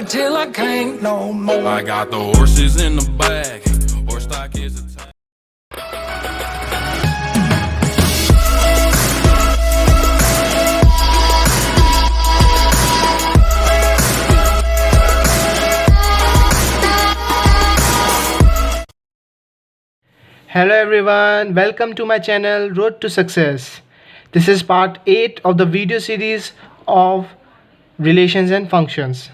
till I can't no more. I got the horses in the back, horse stock is a Hello everyone, welcome to my channel Road to Success. This is part 8 of the video series of relations and functions.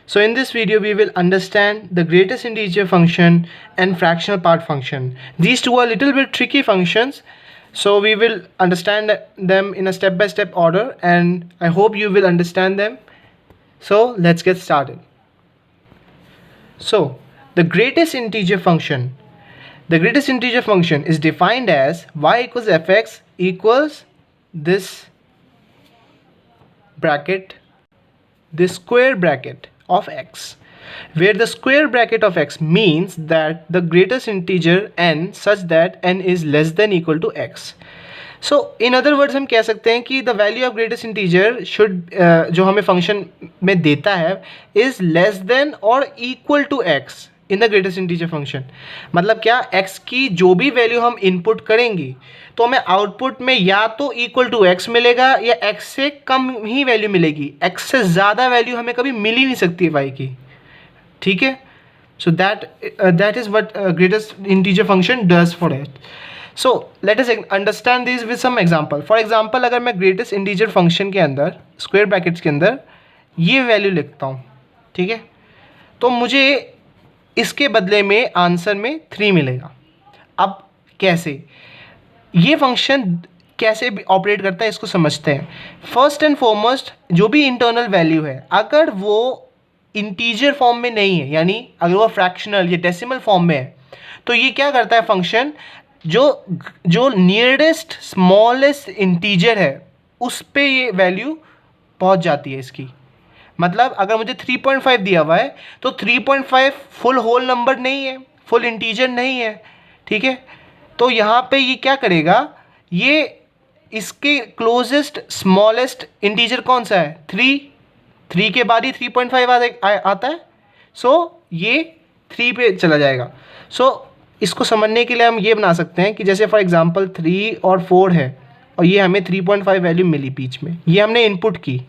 So in this video we will understand the greatest integer function and fractional part function. These two are little bit tricky functions, so we will understand them in a step-by-step order and I hope you will understand them. So let's get started. So the greatest integer function. The greatest integer function is defined as y equals fx equals this bracket, this square bracket of x, where the square bracket of x means that the greatest integer n such that n is less than equal to x. So in other words हम कह सकते हैं कि the value of greatest integer should जो हमें function में देता है is less than or equal to x in the greatest integer function. मतलब क्या, x की जो भी वैल्यू हम इनपुट करेंगे तो हमें आउटपुट में या तो इक्वल टू x मिलेगा या x से कम ही वैल्यू मिलेगी. x से ज़्यादा वैल्यू हमें कभी मिल ही नहीं सकती है y की. ठीक है, so that is what greatest integer function does for it. So let us understand this with some example. For example, अगर मैं ग्रेटेस्ट इंटीजर फंक्शन के अंदर स्क्वायर ब्रैकेट्स के अंदर ये वैल्यू लिखता हूँ, ठीक है, तो मुझे इसके बदले में आंसर में 3 मिलेगा. अब कैसे ये फंक्शन कैसे ऑपरेट करता है इसको समझते हैं. फर्स्ट एंड फॉरमोस्ट, जो भी इंटरनल वैल्यू है अगर वो इंटीजर फॉर्म में नहीं है, यानी अगर वो फ्रैक्शनल या डेसिमल फॉर्म में है, तो ये क्या करता है फंक्शन, जो नियरेस्ट स्मॉलेस्ट इंटीजर है उस पे ये वैल्यू पहुंच जाती है इसकी. मतलब अगर मुझे 3.5 दिया हुआ है तो 3.5 फुल होल नंबर नहीं है, फुल इंटीजर नहीं है. ठीक है, तो यहाँ पे ये क्या करेगा, ये इसके क्लोजेस्ट स्मॉलेस्ट इंटीजर कौन सा है, 3 के बाद ही 3.5 आता है. सो ये 3 पे चला जाएगा. सो इसको समझने के लिए हम ये बना सकते हैं कि जैसे फॉर एग्जांपल 3 और 4 है और ये हमें 3.5 वैल्यू मिली बीच में, ये हमने इनपुट की,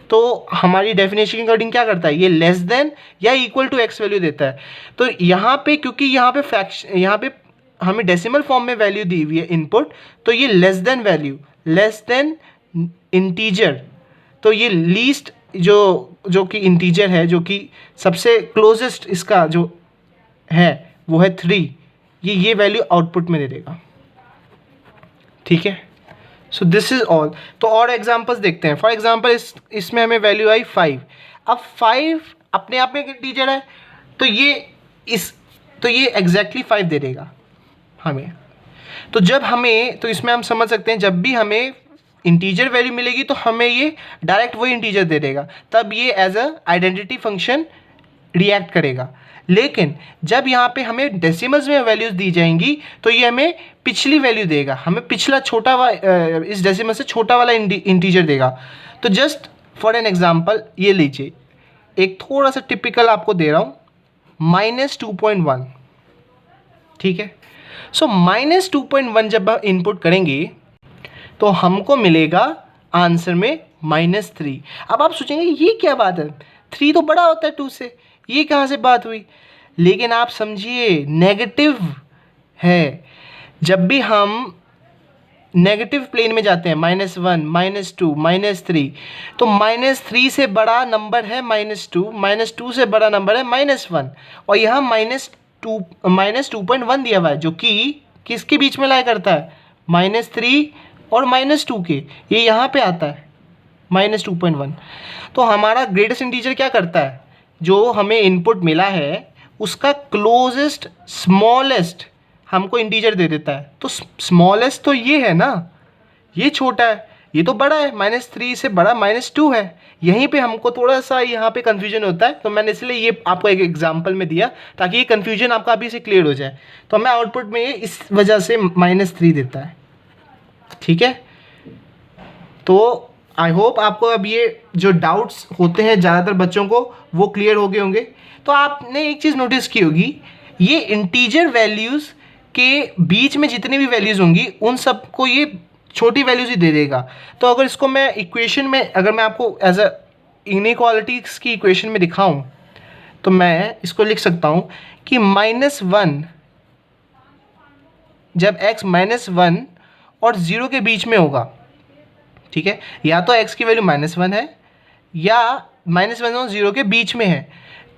तो हमारी डेफिनेशन के अकॉर्डिंग क्या करता है, ये लेस देन या इक्वल टू एक्स वैल्यू देता है. तो यहाँ पे क्योंकि यहाँ पे हमें डेसिमल फॉर्म में वैल्यू दी हुई है इनपुट, तो ये less than value, less than integer, तो ये लीस्ट जो कि इंटीजर है, जो कि सबसे क्लोजेस्ट इसका जो है वो है 3, ये वैल्यू आउटपुट में दे देगा. ठीक है, सो दिस इज ऑल. तो और एग्जांपल्स देखते हैं. फॉर एग्जांपल इसमें हमें वैल्यू आई 5. अब 5 अपने आप में एक इंटीजर है, तो ये एग्जैक्टली 5 दे देगा हमें. तो इसमें हम समझ सकते हैं जब भी हमें इंटीजर वैल्यू मिलेगी तो हमें ये डायरेक्ट वही इंटीजर दे देगा, तब ये as a identity function react करेगा. लेकिन जब यहाँ पे हमें डेसिमल्स में वैल्यूज़ दी जाएंगी तो ये हमें पिछली वैल्यू देगा, हमें पिछला छोटा इस डेसिमल से छोटा वाला इंटीजर देगा. तो जस्ट फॉर एन एग्जांपल ये लीजिए, एक थोड़ा सा टिपिकल आपको दे रहा हूँ, -2.1. ठीक है, सो -2.1 जब हम इनपुट करेंगे तो हमको मिलेगा आंसर में -3. अब आप सोचेंगे ये क्या बात है, 3 तो बड़ा होता है 2 से, ये कहाँ से बात हुई. लेकिन आप समझिए नेगेटिव है. जब भी हम नेगेटिव प्लेन में जाते हैं, -1, -2, -3, तो -3 से बड़ा नंबर है -2 से बड़ा नंबर है -1, और यहाँ -2.1 दिया हुआ है जो कि किसके बीच में लाया करता है, -3 और -2 के. ये यहाँ पे आता है -2.1. तो हमारा ग्रेटेस्ट इंटीजर क्या करता है, जो हमें इनपुट मिला है उसका क्लोजेस्ट स्मॉलेस्ट हमको इंटीजर दे देता है. तो स्मॉलेस्ट तो ये है ना, ये छोटा है, ये तो बड़ा है, -3 से बड़ा -2 है. यहीं पे हमको थोड़ा सा यहाँ पे कन्फ्यूजन होता है, तो मैंने इसलिए ये आपको एक एग्जांपल में दिया ताकि ये कन्फ्यूजन आपका अभी से क्लियर हो जाए. तो हमें आउटपुट में ये इस वजह से -3 देता है. ठीक है, तो आई होप आपको अब ये जो डाउट्स होते हैं ज़्यादातर बच्चों को वो क्लियर हो गए होंगे। तो आपने एक चीज़ नोटिस की होगी, ये इंटीजर वैल्यूज़ के बीच में जितनी भी वैल्यूज़ होंगी उन सबको ये छोटी वैल्यूज़ ही दे देगा। तो अगर इसको मैं इक्वेशन में, अगर मैं आपको एज अ इनइक्वालिटीज़ की इक्वेशन में दिखाऊं तो मैं इसको लिख सकता हूं कि -1 जब x -1 और 0 के बीच में होगा, ठीक है, या तो x की वैल्यू -1 है या -1 और 0 के बीच में है,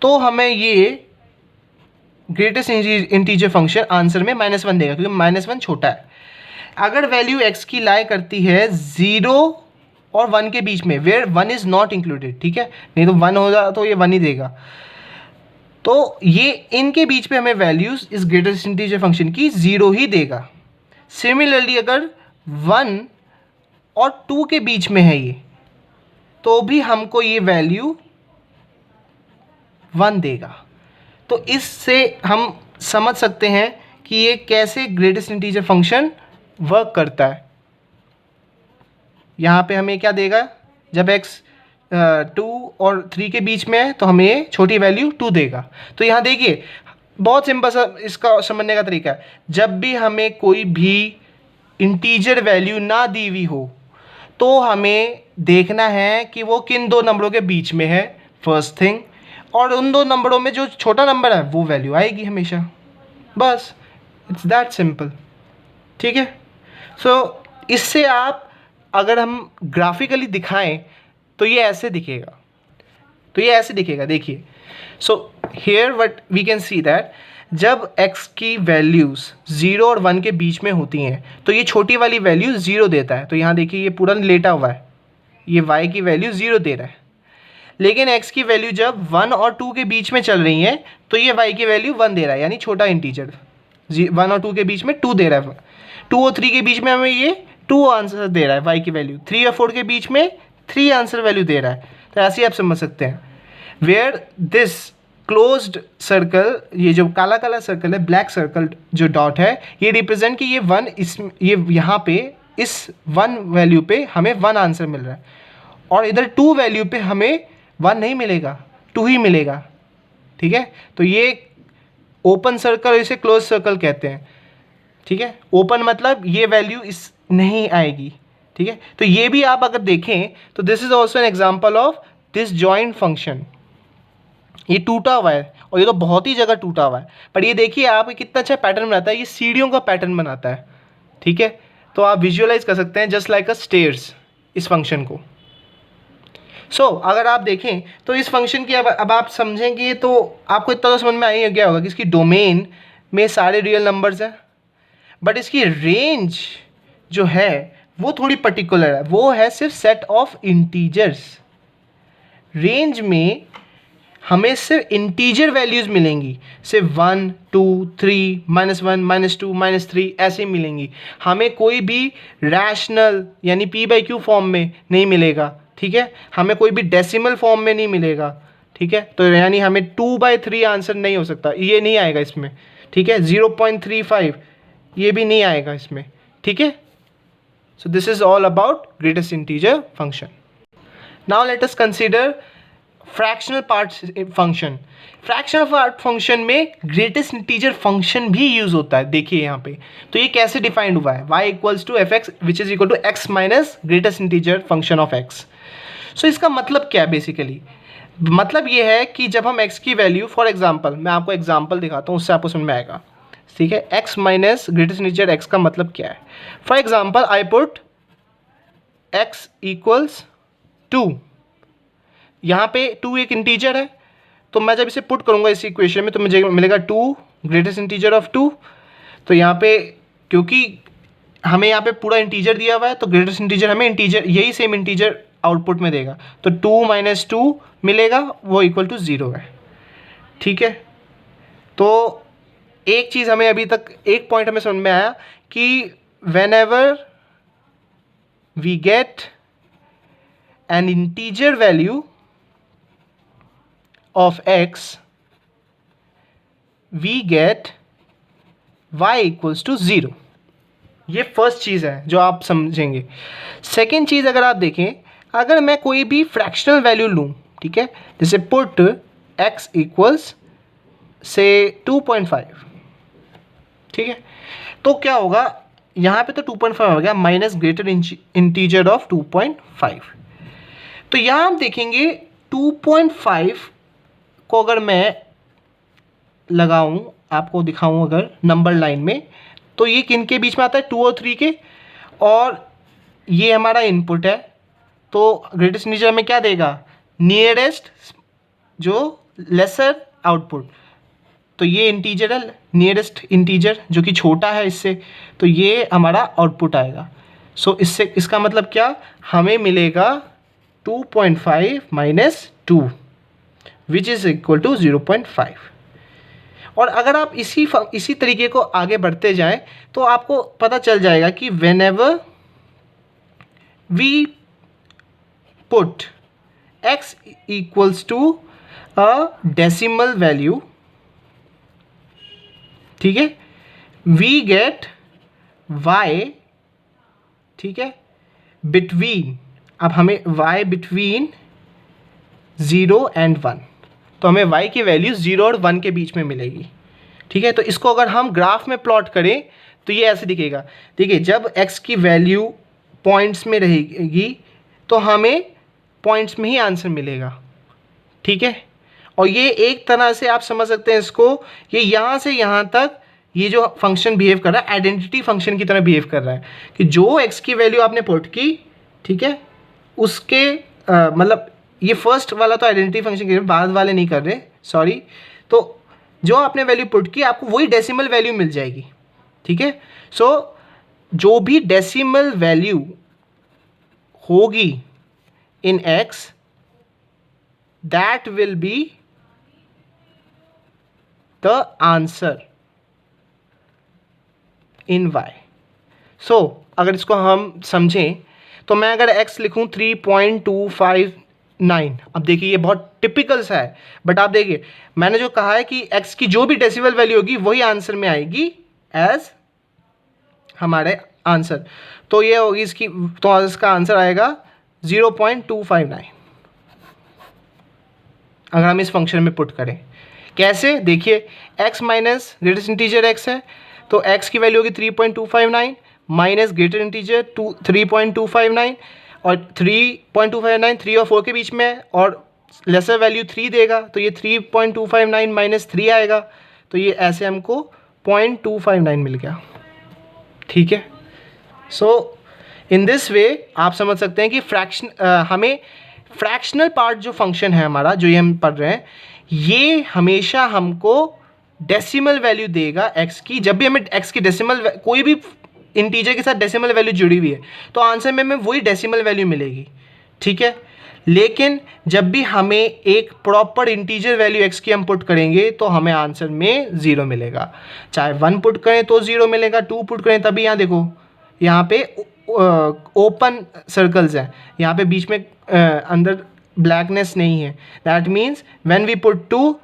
तो हमें ये ग्रेटेस्ट इंटीजर फंक्शन आंसर में -1 देगा, क्योंकि -1 छोटा है। अगर वैल्यू x की लाई करती है 0 और 1 के बीच में, वेयर 1 इज़ नॉट इंक्लूडेड, ठीक है, नहीं तो 1 होगा तो ये 1 ही देगा। तो ये इनके बीच पे हमें वैल्यूज़ इस ग्रेटेस्ट इंटीजर फंक्शन की 0 ही देगा। सिमिलरली अगर 1 और 2 के बीच में है ये, तो भी हमको ये वैल्यू 1 देगा। तो इससे हम समझ सकते हैं कि ये कैसे ग्रेटेस्ट इंटीजर फंक्शन वर्क करता है। यहाँ पे हमें क्या देगा, जब x 2 और 3 के बीच में है तो हमें ये छोटी वैल्यू 2 देगा। तो यहाँ देखिए बहुत सिंपल सा इसका समझने का तरीका है, जब भी हमें कोई भी इंटीजर वैल्यू ना दी हुई हो तो हमें देखना है कि वो किन दो नंबरों के बीच में है, फर्स्ट थिंग, और उन दो नंबरों में जो छोटा नंबर है वो वैल्यू आएगी हमेशा, बस इट्स दैट सिंपल, ठीक है। सो इससे आप अगर हम ग्राफिकली दिखाएं तो ये ऐसे दिखेगा, देखिए। So here what we can see that जब x की वैल्यूज़ 0 और 1 के बीच में होती हैं तो ये छोटी वाली वैल्यू 0 देता है। तो यहाँ देखिए ये पूरा लेटा हुआ है, ये y की वैल्यू 0 दे रहा है। लेकिन x की वैल्यू जब 1 और 2 के बीच में चल रही है तो ये y की वैल्यू 1 दे रहा है, यानी छोटा इंटीजर 1 और 2 के बीच में 2 दे रहा है। 2 और 3 के बीच में हमें ये 2 आंसर दे रहा है y की वैल्यू, 3 और 4 के बीच में 3 आंसर वैल्यू दे रहा है। तो ऐसे ही आप समझ सकते हैं, वेयर दिस क्लोज्ड सर्कल, ये जो काला काला सर्कल है, ब्लैक सर्कल जो डॉट है, ये रिप्रेजेंट कि ये 1 ये यहाँ पे इस 1 वैल्यू पे हमें 1 आंसर मिल रहा है, और इधर 2 वैल्यू पे हमें 1 नहीं मिलेगा, 2 ही मिलेगा, ठीक है। तो ये ओपन सर्कल, इसे क्लोज सर्कल कहते हैं, ठीक है। ओपन मतलब ये वैल्यू इस नहीं आएगी, ठीक है। तो ये भी आप अगर देखें तो this is also an example of this joint function. ये टूटा हुआ है और ये तो बहुत ही जगह टूटा हुआ है, पर ये देखिए आप कितना अच्छा पैटर्न बनाता है, ये सीढ़ियों का पैटर्न बनाता है, ठीक है। तो आप विजुअलाइज कर सकते हैं जस्ट लाइक अ स्टेयर्स इस फंक्शन को। सो अगर आप देखें तो इस फंक्शन की अब आप समझेंगे तो आपको इतना तो समझ में आ ही गया होगा कि इसकी डोमेन में सारे रियल नंबर्स हैं, बट इसकी रेंज जो है वो थोड़ी पर्टिकुलर है, वो है सिर्फ सेट ऑफ इंटीजर्स। रेंज में हमें सिर्फ इंटीजर वैल्यूज़ मिलेंगी, सिर्फ 1 2 3 -1 -2 -3 ऐसे मिलेंगी, हमें कोई भी रैशनल यानी p/q फॉर्म में नहीं मिलेगा, ठीक है। हमें कोई भी डेसिमल फॉर्म में नहीं मिलेगा, ठीक है। तो यानी हमें 2/3 आंसर नहीं हो सकता, ये नहीं आएगा इसमें, ठीक है। 0.35 ये भी नहीं आएगा इसमें, ठीक है। So this is all about greatest integer function. Now let us consider fractional part function. Fractional part function में ग्रेटेस्ट इंटीजर फंक्शन भी यूज होता है, देखिए यहाँ पे। तो ये कैसे डिफाइंड हुआ है, y = f(x) which is equal to x minus greatest integer function of x। So इसका मतलब क्या है, बेसिकली मतलब ये है कि जब हम x की वैल्यू, फॉर एग्जाम्पल मैं आपको एग्जाम्पल दिखाता हूँ उससे आपको समझ में आएगा, ठीक है। x minus greatest integer x का मतलब क्या है। For example I put x = 2, यहाँ पे 2 एक इंटीजर है, तो मैं जब इसे पुट करूँगा इस इक्वेशन में तो मुझे मिलेगा 2 ग्रेटेस्ट इंटीजर ऑफ 2। तो यहाँ पे क्योंकि हमें यहाँ पे पूरा इंटीजर दिया हुआ है तो ग्रेटेस्ट इंटीजर हमें इंटीजर यही सेम इंटीजर आउटपुट में देगा, तो 2 - 2 मिलेगा, वो = 0 है, ठीक है। तो एक चीज़ हमें अभी तक, एक पॉइंट हमें समझ में आया कि whenever we get an integer value of x, we get y = 0। ये फर्स्ट चीज़ है जो आप समझेंगे। सेकेंड चीज़ अगर आप देखें, अगर मैं कोई भी फ्रैक्शनल वैल्यू लूँ, ठीक है, जैसे पुट x इक्वल्स से 2.5, ठीक है, तो क्या होगा, यहाँ पे तो 2.5 हो गया, माइनस ग्रेटर इंटीजर ऑफ 2.5। तो यहाँ हम देखेंगे 2.5 को अगर मैं लगाऊँ, आपको दिखाऊँ अगर नंबर लाइन में, तो ये किन के बीच में आता है, 2 और 3 के, और ये हमारा इनपुट है। तो ग्रेटेस्ट इंटीजर में क्या देगा, नियरेस्ट जो लेसर आउटपुट, तो ये इंटीजर है नियरेस्ट इंटीजर जो कि छोटा है इससे, तो ये हमारा आउटपुट आएगा। सो इससे इसका मतलब क्या, हमें मिलेगा 2.5 minus 2 which is equal to 0.5। और अगर आप इसी तरीके को आगे बढ़ते जाएं तो आपको पता चल जाएगा कि whenever we put x equals to a decimal value, ठीक है, we get y, ठीक है, between, अब हमें y between 0 and 1, तो हमें y की वैल्यू 0 और 1 के बीच में मिलेगी, ठीक है। तो इसको अगर हम ग्राफ में प्लॉट करें तो ये ऐसे दिखेगा, देखिए जब x की वैल्यू पॉइंट्स में रहेगी तो हमें पॉइंट्स में ही आंसर मिलेगा, ठीक है। और ये एक तरह से आप समझ सकते हैं इसको, ये यहाँ से यहाँ तक ये जो फंक्शन बिहेव कर रहा है आइडेंटिटी फंक्शन की तरह बिहेव कर रहा है, कि जो x की वैल्यू आपने पुट की, ठीक है, उसके मतलब ये फर्स्ट वाला तो आइडेंटिटी फंक्शन के बाद वाले नहीं कर रहे, सॉरी, तो जो आपने वैल्यू पुट की आपको वही डेसिमल वैल्यू मिल जाएगी, ठीक है। सो जो भी डेसिमल वैल्यू होगी इन x, that will be the answer in y। सो अगर इसको हम समझें तो मैं अगर x लिखूं 3.259, अब देखिए ये बहुत टिपिकल सा है, बट आप देखिए मैंने जो कहा है कि x की जो भी डेसिमल वैल्यू होगी वही आंसर में आएगी एज हमारे आंसर, तो ये होगी इसकी, तो इसका आंसर आएगा 0.259 अगर हम इस फंक्शन में पुट करें। कैसे, देखिए x minus greatest integer x है, तो x की वैल्यू होगी 3.259 माइनस ग्रेटर इंटीजर 3.259, और 3.259 3 और 4 के बीच में है, और लेसर वैल्यू 3 देगा, तो ये 3.259 माइनस 3 आएगा, तो ये ऐसे हमको 0.259 मिल गया, ठीक है। सो इन दिस वे आप समझ सकते हैं कि हमें फ्रैक्शनल पार्ट जो फंक्शन है हमारा, जो ये हम पढ़ रहे हैं, ये हमेशा हमको डेसिमल वैल्यू देगा x की। जब भी हमें x की डेसिमल, कोई भी इंटीजर के साथ डेसिमल वैल्यू जुड़ी हुई है तो आंसर में हमें वही डेसिमल वैल्यू मिलेगी, ठीक है। लेकिन जब भी हमें एक प्रॉपर इंटीजर वैल्यू x की हम पुट करेंगे तो हमें आंसर में 0 मिलेगा, चाहे 1 पुट करें तो 0 मिलेगा, 2 पुट करें तभी। यहाँ देखो यहाँ पे ओपन सर्कल्स हैं, यहाँ पे बीच में अंदर ब्लैकनेस नहीं है, that means when we put 2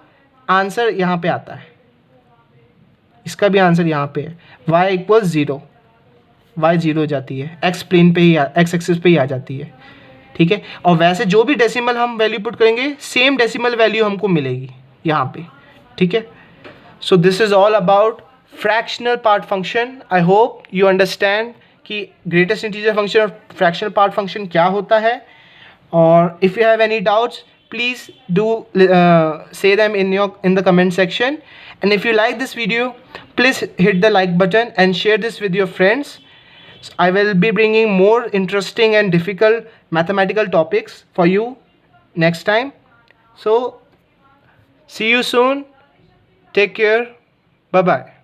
answer यहाँ पे आता है, इसका भी आंसर यहाँ पे है, y इक्वल 0, y 0 हो जाती है, x प्लेन पे ही x एक्सिस पे ही आ जाती है, ठीक है। और वैसे जो भी डेसिमल हम वैल्यू पुट करेंगे सेम डेसिमल वैल्यू हमको मिलेगी यहाँ पे, ठीक है। So this is all about fractional part function. I hope you understand कि ग्रेटेस्ट इंटीजर फंक्शन और फ्रैक्शनल पार्ट फंक्शन क्या होता है, और if you have any doubts please do say them in the comment section, and if you like this video please hit the like button and share this with your friends. I will be bringing more interesting and difficult mathematical topics for you next time. So see you soon, take care, bye bye.